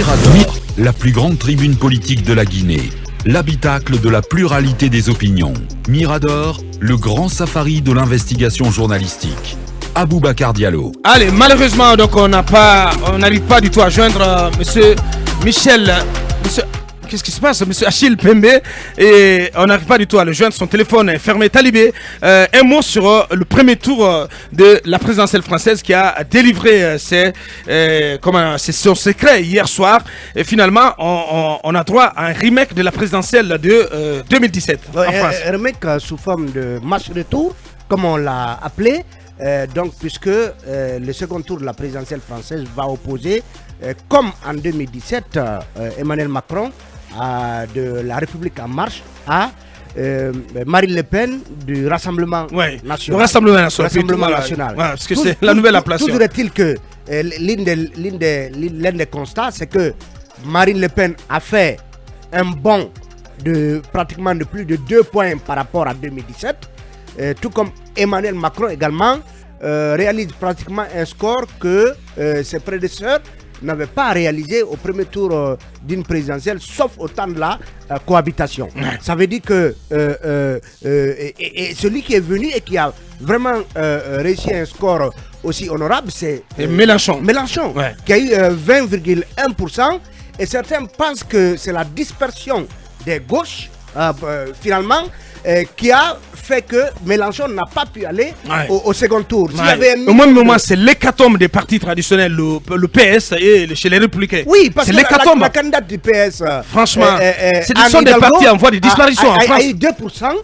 Mirador, la plus grande tribune politique de la Guinée. L'habitacle de la pluralité des opinions. Mirador, le grand safari de l'investigation journalistique. Aboubacar Diallo. Allez, malheureusement, donc on n'arrive pas du tout à joindre monsieur Michel, monsieur, qu'est-ce qui se passe, monsieur Achille Pembe, et on n'arrive pas du tout à le joindre, son téléphone est fermé. Talibé, un mot sur le premier tour de la présidentielle française qui a délivré son secret hier soir, et finalement on a droit à un remake de la présidentielle de 2017 en France. Un remake sous forme de match retour, comme on l'a appelé. Donc, puisque le second tour de la présidentielle française va opposer, comme en 2017, Emmanuel Macron de la République en marche à Marine Le Pen du Rassemblement national. Le Rassemblement national. Ouais, parce que c'est la nouvelle appellation. Toujours est-il que l'un des constats, c'est que Marine Le Pen a fait un bond de pratiquement de plus de 2 points par rapport à 2017. Tout comme Emmanuel Macron également réalise pratiquement un score que ses prédécesseurs n'avaient pas réalisé au premier tour d'une présidentielle, sauf au temps de la cohabitation. Ça veut dire que celui qui est venu et qui a vraiment réussi un score aussi honorable, c'est Mélenchon. Qui a eu 20,1%. Et certains pensent que c'est la dispersion des gauches, finalement, qui a fait que Mélenchon n'a pas pu aller au second tour. Au même moment, c'est l'hécatombe des partis traditionnels, le PS et chez les Républicains. Oui, parce que la candidate du PS, franchement, ce sont des partis en voie de disparition en France. A eu 2%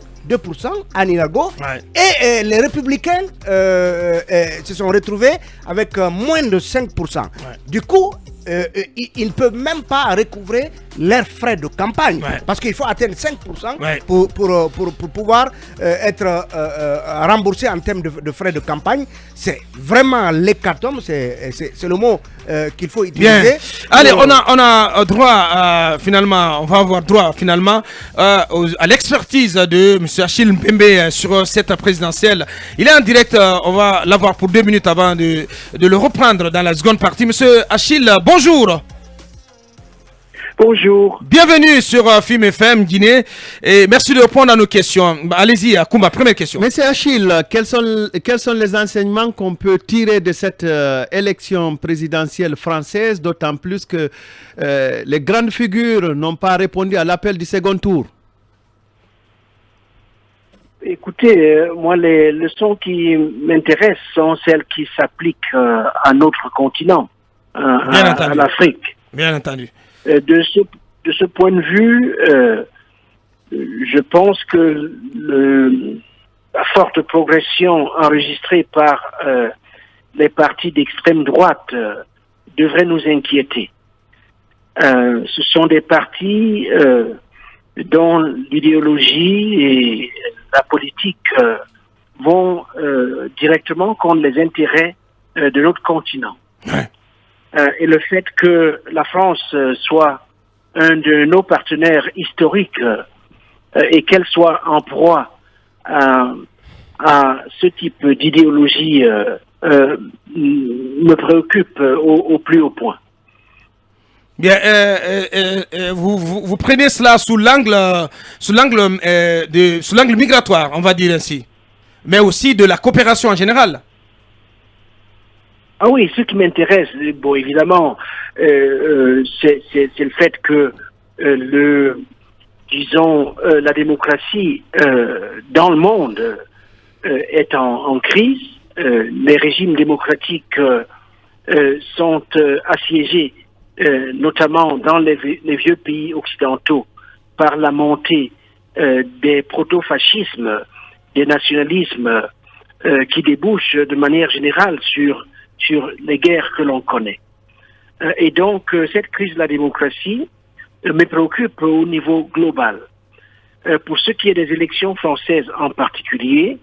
à Hidalgo. Et les Républicains se sont retrouvés avec moins de 5%. Du coup, ils ne peuvent même pas recouvrer leurs frais de campagne parce qu'il faut atteindre 5% pour pouvoir être remboursé en termes de frais de campagne. C'est vraiment l'hécatombe, c'est le mot qu'il faut utiliser. Bien. Allez, on a droit finalement, on va avoir droit finalement à l'expertise de M. Achille Mpembe sur cette présidentielle. Il est en direct, on va l'avoir pour 2 minutes avant de le reprendre dans la seconde partie. Monsieur Achille, bonjour. Bonjour. Bienvenue sur FIM FM Guinée et merci de répondre à nos questions. Allez-y, Akoumba, première question. Monsieur Achille, quels sont les enseignements qu'on peut tirer de cette élection présidentielle française, d'autant plus que les grandes figures n'ont pas répondu à l'appel du second tour? Écoutez, moi, les leçons qui m'intéressent sont celles qui s'appliquent à notre continent, à l'Afrique. Bien entendu. De ce point de vue, je pense que la forte progression enregistrée par les partis d'extrême droite devrait nous inquiéter. Ce sont des partis dont l'idéologie et la politique vont directement contre les intérêts de notre continent. Et le fait que la France soit un de nos partenaires historiques et qu'elle soit en proie à ce type d'idéologie me préoccupe au plus haut point. Bien, vous prenez cela sous l'angle migratoire, on va dire ainsi, mais aussi de la coopération en général. Ah oui, ce qui m'intéresse, bon, évidemment, c'est le fait que la démocratie dans le monde est en crise. Les régimes démocratiques sont assiégés, notamment dans les vieux pays occidentaux, par la montée des proto-fascismes, des nationalismes qui débouchent de manière générale sur les guerres que l'on connaît. Et donc, cette crise de la démocratie me préoccupe au niveau global. Pour ce qui est des élections françaises en particulier,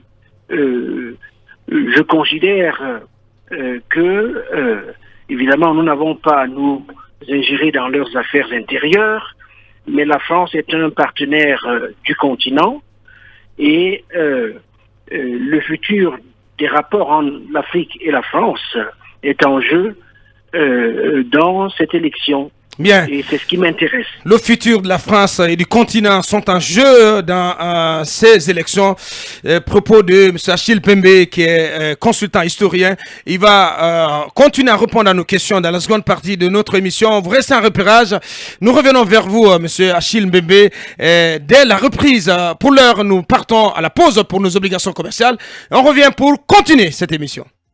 je considère que, évidemment, nous n'avons pas à nous ingérer dans leurs affaires intérieures, mais la France est un partenaire du continent et le futur des rapports entre l'Afrique et la France est en jeu dans cette élection Bien. Et c'est ce qui m'intéresse. Le futur de la France et du continent sont en jeu dans ces élections. Propos de M. Achille Pembe, qui est consultant historien. Il va continuer à répondre à nos questions dans la seconde partie de notre émission. Vous restez en repérage. Nous revenons vers vous, M. Achille Pembe, dès la reprise. Pour l'heure, nous partons à la pause pour nos obligations commerciales. On revient pour continuer cette émission.